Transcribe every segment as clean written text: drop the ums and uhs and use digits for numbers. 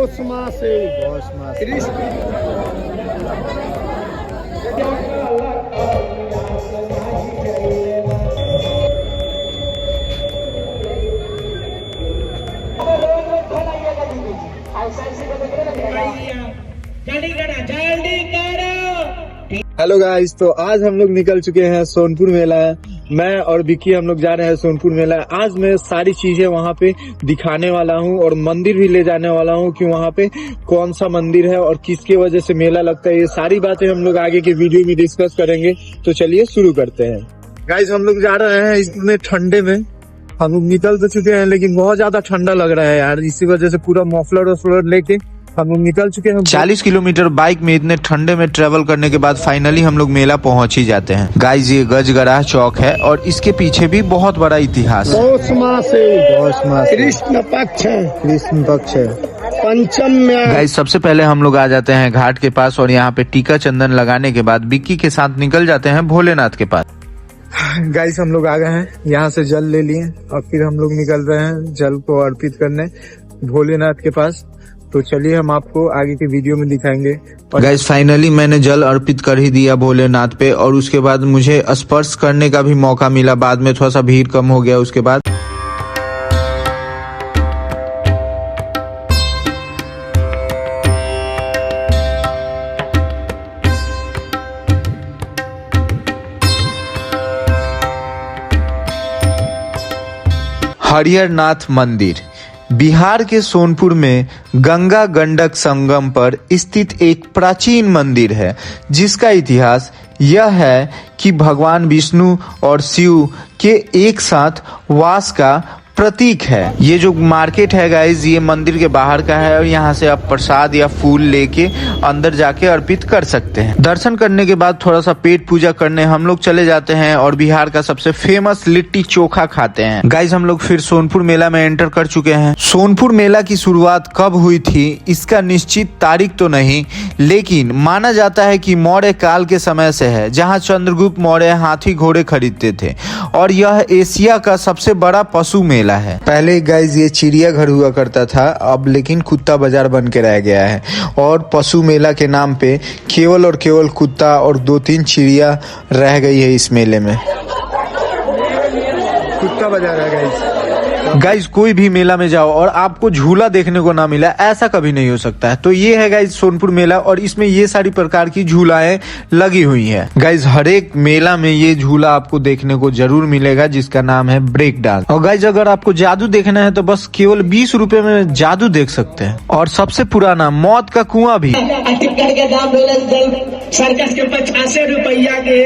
पौष से hello guys, तो आज हम लोग निकल चुके हैं सोनपुर मेला। मैं और विक्की हम लोग जा रहे हैं सोनपुर मेला। आज मैं सारी चीजें वहाँ पे दिखाने वाला हूँ और मंदिर भी ले जाने वाला हूँ कि वहाँ पे कौन सा मंदिर है और किसके वजह से मेला लगता है। ये सारी बातें हम लोग आगे के वीडियो में डिस्कस करेंगे। तो चलिए शुरू करते हैं। गाइस, हम लोग जा रहे हैं इतने ठंडे में। हम लोग निकल तो चुके हैं लेकिन बहुत ज्यादा ठंडा लग रहा है यार। इसी वजह से पूरा मफलर लेके हम लोग निकल चुके हैं। 40 किलोमीटर बाइक में इतने ठंडे में ट्रेवल करने के बाद फाइनली हम लोग मेला पहुंच ही जाते हैं। गाइस, ये गजगराह चौक है और इसके पीछे भी बहुत बड़ा इतिहास है। पौष मास कृष्ण पक्ष है पंचम में। गाइस, सबसे पहले हम लोग आ जाते हैं घाट के पास और यहाँ पे टीका चंदन लगाने के बाद विक्की के साथ निकल जाते हैं भोलेनाथ के पास। गाइस, हम लोग आ गए हैं, यहाँ से जल ले लिए और फिर हम लोग निकल रहे हैं जल को अर्पित करने भोलेनाथ के पास। तो चलिए हम आपको आगे के वीडियो में दिखाएंगे। गाइस, फाइनली मैंने जल अर्पित कर ही दिया भोलेनाथ पे और उसके बाद मुझे स्पर्श करने का भी मौका मिला। बाद में थोड़ा सा भीड़ कम हो गया उसके बाद। हरिहरनाथ मंदिर बिहार के सोनपुर में गंगा गंडक संगम पर स्थित एक प्राचीन मंदिर है, जिसका इतिहास यह है कि भगवान विष्णु और शिव के एक साथ वास का प्रतीक है। ये जो मार्केट है गाइज, ये मंदिर के बाहर का है और यहाँ से आप प्रसाद या फूल लेके अंदर जाके अर्पित कर सकते हैं। दर्शन करने के बाद थोड़ा सा पेट पूजा करने हम लोग चले जाते हैं और बिहार का सबसे फेमस लिट्टी चोखा खाते हैं। गाइज, हम लोग फिर सोनपुर मेला में एंटर कर चुके हैं। सोनपुर मेला की शुरुआत कब हुई थी इसका निश्चित तारीख तो नहीं, लेकिन माना जाता है कि मौर्य काल के समय से है, जहाँ चंद्रगुप्त मौर्य हाथी घोड़े खरीदते थे और यह एशिया का सबसे बड़ा पशु मेला है। पहले गाइज ये चिड़ियाघर हुआ करता था, अब लेकिन कुत्ता बाजार बन के रह गया है और पशु मेला के नाम पे केवल और केवल कुत्ता और 2-3 चिड़िया रह गई है इस मेले में। कुत्ता बाजार है गाइज। गाइज, कोई भी मेला में जाओ और आपको झूला देखने को ना मिला, ऐसा कभी नहीं हो सकता है। तो ये है गाइज सोनपुर मेला और इसमें ये सारी प्रकार की झूलाएं लगी हुई हैं। गाइज, हर एक मेला में ये झूला आपको देखने को जरूर मिलेगा, जिसका नाम है ब्रेक डांस। और गाइज, अगर आपको जादू देखना है तो बस केवल 20 रुपए में जादू देख सकते हैं। और सबसे पुराना मौत का कुआं भी। सर्कस के 50 रुपया के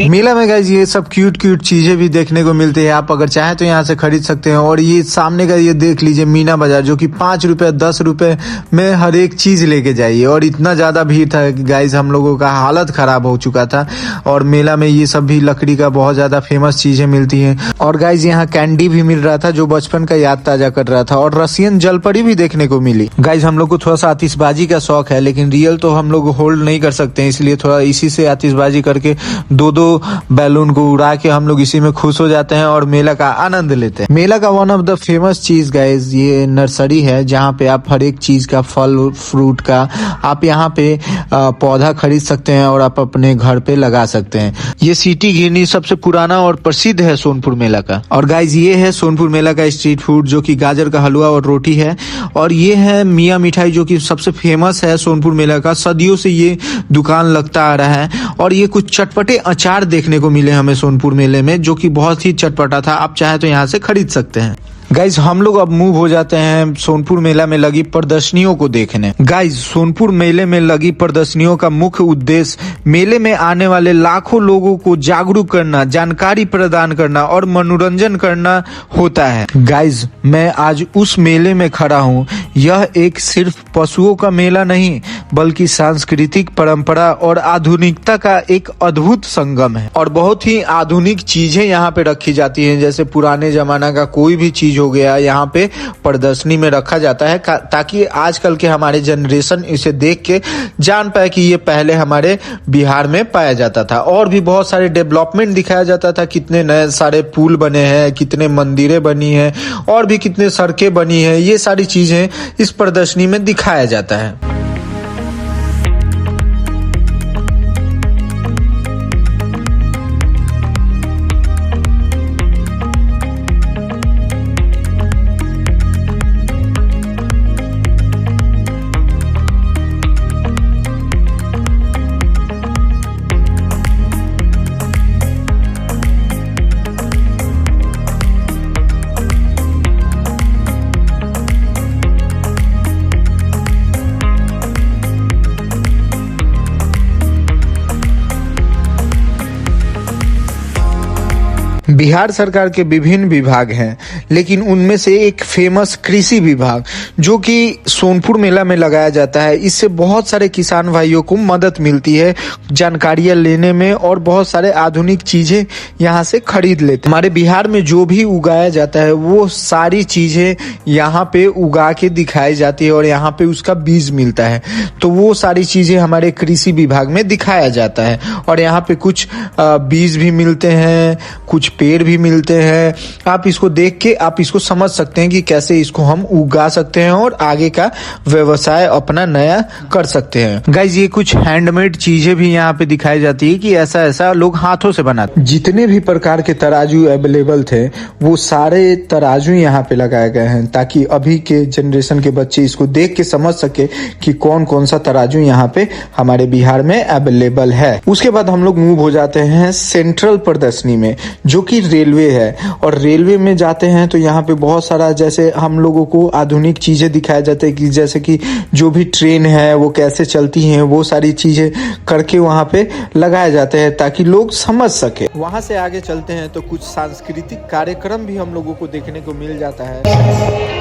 मेला में गाइज ये सब क्यूट चीजें भी देखने को मिलती है। आप अगर चाहे तो यहाँ से खरीद सकते हैं। और ये सामने का ये देख लीजिए मीना बाजार, जो कि 5 रुपए 10 रुपए में हर एक चीज लेके जाइए। और इतना ज्यादा भीड़ था कि गाइज हम लोगों का हालत खराब हो चुका था। और मेला में ये सब भी लकड़ी का बहुत ज्यादा फेमस चीजें मिलती है। और गाइज यहाँ कैंडी भी मिल रहा था, जो बचपन का याद ताजा कर रहा था। और रसियन जलपरी भी देखने को मिली। गाइज, हम लोग को थोड़ा सा आतिशबाजी का शौक है, लेकिन रियल तो हम लोग होल्ड नहीं कर सकते हैं, इसलिए थोड़ा इसी से आतिशबाजी करके 2-2 बैलून को उड़ा के हम लोग इसी में खुश हो जाते हैं और मेला का आनंद लेते हैं। मेला का वन ऑफ द फेमस चीज गाइज ये नर्सरी है, जहाँ पे आप हर एक चीज का फल फ्रूट का आप यहाँ पे पौधा खरीद सकते हैं और आप अपने घर पे लगा सकते हैं। ये सिटी घिरनी सबसे पुराना और प्रसिद्ध है सोनपुर मेला का। और गाइज, ये है सोनपुर मेला का स्ट्रीट फूड, जो कि गाजर का हलवा और रोटी है। और ये है मियाँ मिठाई, जो कि सबसे फेमस है सोनपुर मेला का। सदियों से ये दुकान लगता आ रहा है। और ये कुछ चटपटे अचार देखने को मिले हमें सोनपुर मेले में, जो कि बहुत ही चटपटा था। आप चाहे तो यहाँ से खरीद सकते हैं। गाइज, हम लोग अब मूव हो जाते हैं सोनपुर मेला में लगी प्रदर्शनियों को देखने। गाइज, सोनपुर मेले में लगी प्रदर्शनियों का मुख्य उद्देश्य मेले में आने वाले लाखों लोगों को जागरूक करना, जानकारी प्रदान करना और मनोरंजन करना होता है। गाइज, मैं आज उस मेले में खड़ा हूँ। यह एक सिर्फ पशुओं का मेला नहीं, बल्कि सांस्कृतिक परंपरा और आधुनिकता का एक अद्भुत संगम है। और बहुत ही आधुनिक चीजें यहाँ पे रखी जाती हैं, जैसे पुराने जमाना का कोई भी चीज हो गया यहाँ पे प्रदर्शनी में रखा जाता है, ताकि आजकल के हमारे जनरेशन इसे देख के जान पाए कि ये पहले हमारे बिहार में पाया जाता था। और भी बहुत सारे डेवलपमेंट दिखाया जाता था, कितने नए सारे पुल बने हैं, कितने मंदिरें बनी हैं और भी कितने सड़कें बनी हैं, ये सारी चीजें इस प्रदर्शनी में दिखाया जाता है। बिहार सरकार के विभिन्न विभाग हैं, लेकिन उनमें से एक फेमस कृषि विभाग जो कि सोनपुर मेला में लगाया जाता है, इससे बहुत सारे किसान भाइयों को मदद मिलती है जानकारियां लेने में और बहुत सारे आधुनिक चीजें यहाँ से खरीद लेते हैं। हमारे बिहार में जो भी उगाया जाता है वो सारी चीजें यहाँ पे उगा के दिखाई जाती है और यहाँ पे उसका बीज मिलता है, तो वो सारी चीजें हमारे कृषि विभाग में दिखाया जाता है। और यहाँ पे कुछ बीज भी मिलते हैं, कुछ पेड़ भी मिलते हैं। आप इसको देख के आप इसको समझ सकते हैं कि कैसे इसको हम उगा सकते हैं और आगे का व्यवसाय अपना नया कर सकते हैं। गाइज ये कुछ हैंडमेड चीजें भी यहाँ पे दिखाई जाती है कि ऐसा ऐसा लोग हाथों से बनाते। जितने भी प्रकार के तराजू अवेलेबल थे वो सारे तराजू यहाँ पे लगाए गए हैं, ताकि अभी के जनरेशन के बच्चे इसको देख के समझ सके कि कौन कौन सा तराजू यहाँ पे हमारे बिहार में अवेलेबल है। उसके बाद हम लोग मूव हो जाते हैं सेंट्रल प्रदर्शनी में, जो कि रेलवे है। और रेलवे में जाते हैं तो यहाँ पे बहुत सारा, जैसे हम लोगों को आधुनिक चीजें दिखाया जाता है कि जैसे कि जो भी ट्रेन है वो कैसे चलती हैं, वो सारी चीजें करके वहाँ पे लगाया जाते हैं ताकि लोग समझ सके। वहाँ से आगे चलते हैं तो कुछ सांस्कृतिक कार्यक्रम भी हम लोगों को देखने को मिल जाता है।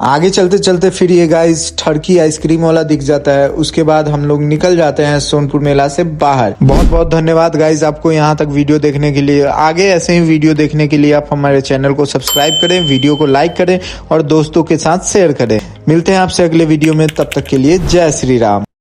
आगे चलते चलते फिर ये गाइस ठरकी आइसक्रीम वाला दिख जाता है। उसके बाद हम लोग निकल जाते हैं सोनपुर मेला से बाहर। बहुत बहुत धन्यवाद गाइस आपको यहाँ तक वीडियो देखने के लिए। आगे ऐसे ही वीडियो देखने के लिए आप हमारे चैनल को सब्सक्राइब करें, वीडियो को लाइक करें और दोस्तों के साथ शेयर करें। मिलते हैं आपसे अगले वीडियो में, तब तक के लिए जय श्री राम।